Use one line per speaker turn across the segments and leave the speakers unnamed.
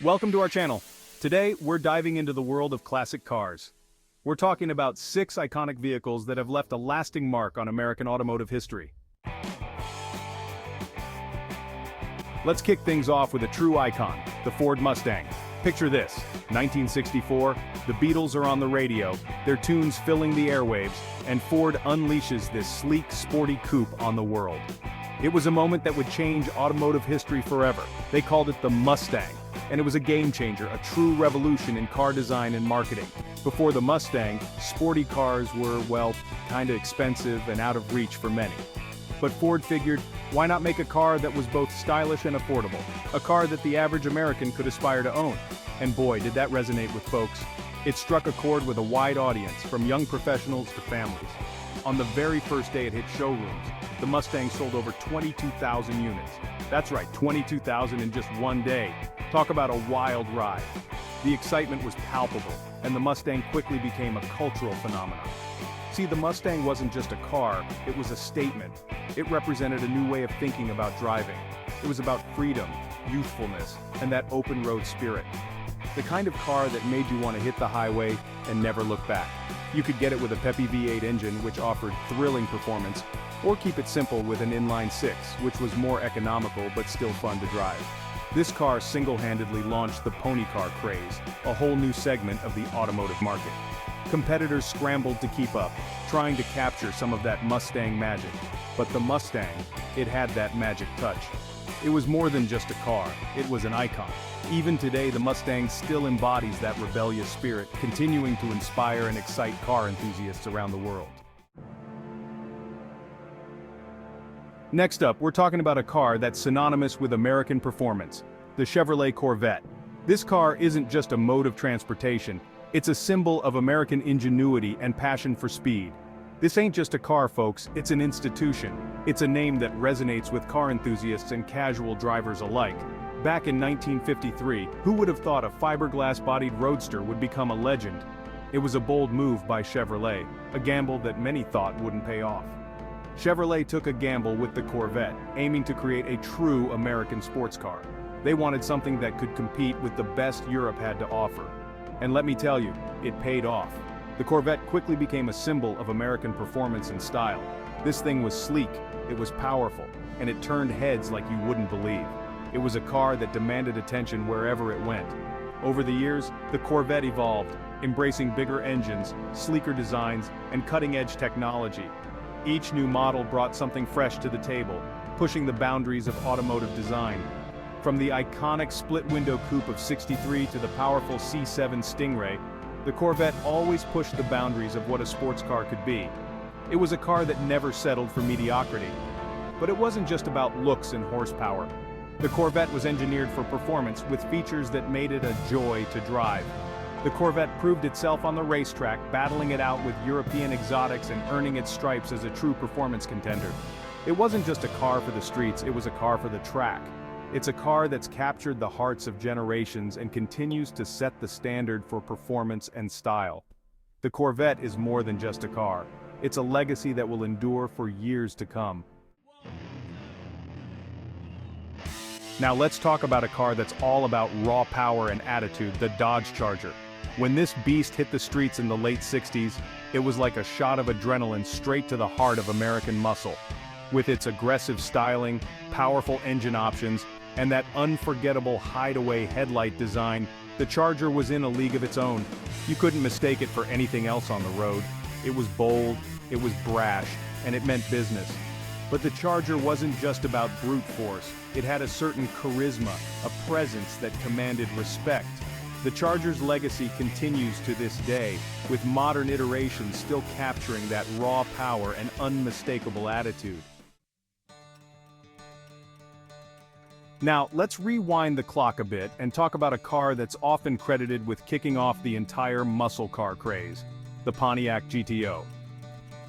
Welcome to our channel. Today, we're diving into the world of classic cars. We're talking about 6 iconic vehicles that have left a lasting mark on American automotive history. Let's kick things off with a true icon, the Ford Mustang. Picture this, 1964, the Beatles are on the radio, their tunes filling the airwaves, and Ford unleashes this sleek, sporty coupe on the world. It was a moment that would change automotive history forever. They called it the Mustang, and it was a game changer, a true revolution in car design and marketing. Before the Mustang, sporty cars were, well, kinda expensive and out of reach for many. But Ford figured, why not make a car that was both stylish and affordable? A car that the average American could aspire to own. And boy, did that resonate with folks. It struck a chord with a wide audience, from young professionals to families. On the very first day it hit showrooms, the Mustang sold over 22,000 units. That's right, 22,000 in just one day. Talk about a wild ride. The excitement was palpable, and the Mustang quickly became a cultural phenomenon. See, the Mustang wasn't just a car, it was a statement. It represented a new way of thinking about driving. It was about freedom, youthfulness, and that open road spirit. The kind of car that made you want to hit the highway and never look back. You could get it with a peppy V8 engine, which offered thrilling performance, or keep it simple with an inline-6, which was more economical but still fun to drive. This car single-handedly launched the pony car craze, a whole new segment of the automotive market. Competitors scrambled to keep up, trying to capture some of that Mustang magic. But the Mustang, it had that magic touch. It was more than just a car, it was an icon. Even today, the Mustang still embodies that rebellious spirit, continuing to inspire and excite car enthusiasts around the world. Next up, we're talking about a car that's synonymous with American performance, the Chevrolet Corvette. This car isn't just a mode of transportation, it's a symbol of American ingenuity and passion for speed. This ain't just a car, folks, it's an institution. It's a name that resonates with car enthusiasts and casual drivers alike. Back in 1953, who would have thought a fiberglass-bodied roadster would become a legend? It was a bold move by Chevrolet, a gamble that many thought wouldn't pay off. Chevrolet took a gamble with the Corvette, aiming to create a true American sports car. They wanted something that could compete with the best Europe had to offer. And let me tell you, it paid off. The Corvette quickly became a symbol of American performance and style. This thing was sleek, it was powerful, and it turned heads like you wouldn't believe. It was a car that demanded attention wherever it went. Over the years, the Corvette evolved, embracing bigger engines, sleeker designs, and cutting-edge technology. Each new model brought something fresh to the table, pushing the boundaries of automotive design. From the iconic split-window coupe of '63 to the powerful C7 Stingray, the Corvette always pushed the boundaries of what a sports car could be. It was a car that never settled for mediocrity. But it wasn't just about looks and horsepower. The Corvette was engineered for performance with features that made it a joy to drive. The Corvette proved itself on the racetrack, battling it out with European exotics and earning its stripes as a true performance contender. It wasn't just a car for the streets, it was a car for the track. It's a car that's captured the hearts of generations and continues to set the standard for performance and style. The Corvette is more than just a car. It's a legacy that will endure for years to come. Now let's talk about a car that's all about raw power and attitude, the Dodge Charger. When this beast hit the streets in the late '60s, it was like a shot of adrenaline straight to the heart of American muscle. With its aggressive styling, powerful engine options, and that unforgettable hideaway headlight design, the Charger was in a league of its own. You couldn't mistake it for anything else on the road. It was bold, it was brash, and it meant business. But the Charger wasn't just about brute force. It had a certain charisma, a presence that commanded respect. The Charger's legacy continues to this day, with modern iterations still capturing that raw power and unmistakable attitude. Now, let's rewind the clock a bit and talk about a car that's often credited with kicking off the entire muscle car craze, the Pontiac GTO.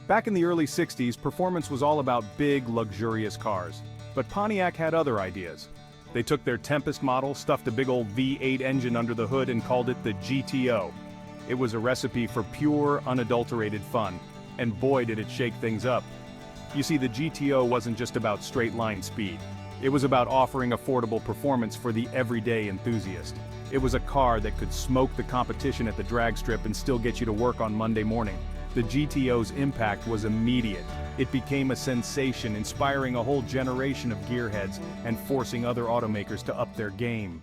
Back in the early '60s, performance was all about big, luxurious cars. But Pontiac had other ideas. They took their Tempest model, stuffed a big old V8 engine under the hood and called it the GTO. It was a recipe for pure, unadulterated fun. And boy did it shake things up. You see, the GTO wasn't just about straight-line speed. It was about offering affordable performance for the everyday enthusiast. It was a car that could smoke the competition at the drag strip and still get you to work on Monday morning. The GTO's impact was immediate. It became a sensation, inspiring a whole generation of gearheads and forcing other automakers to up their game.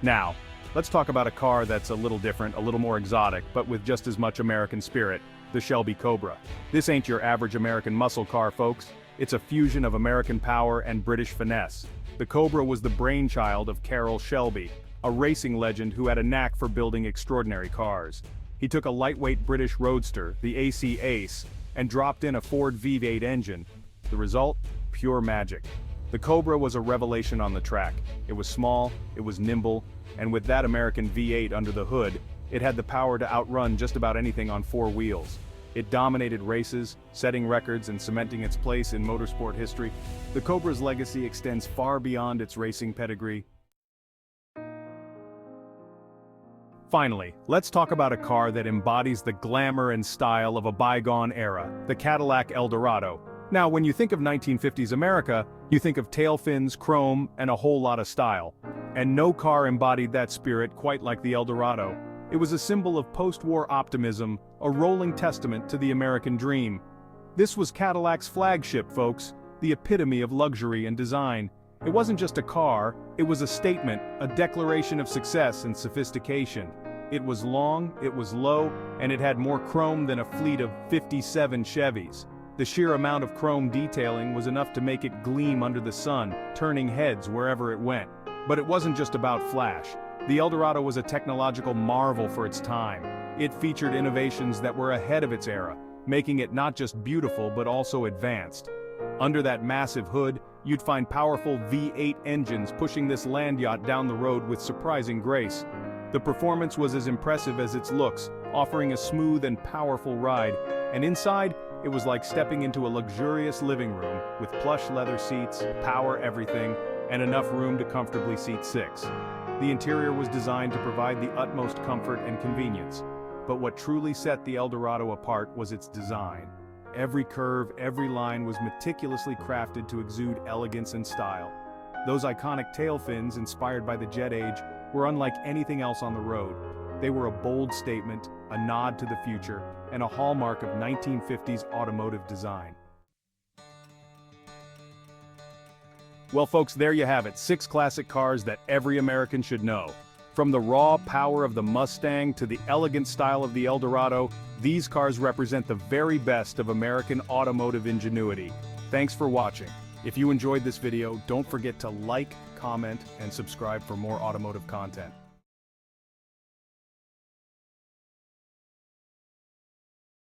Now, let's talk about a car that's a little different, a little more exotic, but with just as much American spirit, the Shelby Cobra. This ain't your average American muscle car, folks. It's a fusion of American power and British finesse. The Cobra was the brainchild of Carroll Shelby, a racing legend who had a knack for building extraordinary cars. He took a lightweight British roadster, the AC Ace, and dropped in a Ford V8 engine. The result? Pure magic. The Cobra was a revelation on the track. It was small, it was nimble, and with that American V8 under the hood, it had the power to outrun just about anything on four wheels. It dominated races, setting records and cementing its place in motorsport history. The Cobra's legacy extends far beyond its racing pedigree. Finally, let's talk about a car that embodies the glamour and style of a bygone era, the Cadillac El Dorado. Now, when you think of 1950s America, you think of tail fins, chrome, and a whole lot of style. And no car embodied that spirit quite like the El Dorado. It was a symbol of post-war optimism, a rolling testament to the American dream. This was Cadillac's flagship, folks, the epitome of luxury and design. It wasn't just a car, it was a statement, a declaration of success and sophistication. It was long, it was low, and it had more chrome than a fleet of 57 Chevys. The sheer amount of chrome detailing was enough to make it gleam under the sun, turning heads wherever it went. But it wasn't just about flash. The El Dorado was a technological marvel for its time. It featured innovations that were ahead of its era, making it not just beautiful but also advanced. Under that massive hood, you'd find powerful V8 engines pushing this land yacht down the road with surprising grace. The performance was as impressive as its looks, offering a smooth and powerful ride, and inside, it was like stepping into a luxurious living room with plush leather seats, power everything, and enough room to comfortably seat 6. The interior was designed to provide the utmost comfort and convenience, but what truly set the El Dorado apart was its design. Every curve, every line was meticulously crafted to exude elegance and style. Those iconic tail fins, inspired by the jet age, were unlike anything else on the road. They were a bold statement, a nod to the future, and a hallmark of 1950s automotive design. Well, folks, there you have it, 6 classic cars that every American should know. From the raw power of the Mustang to the elegant style of the El Dorado, these cars represent the very best of American automotive ingenuity. Thanks for watching. If you enjoyed this video, don't forget to like, comment, and subscribe for more automotive content.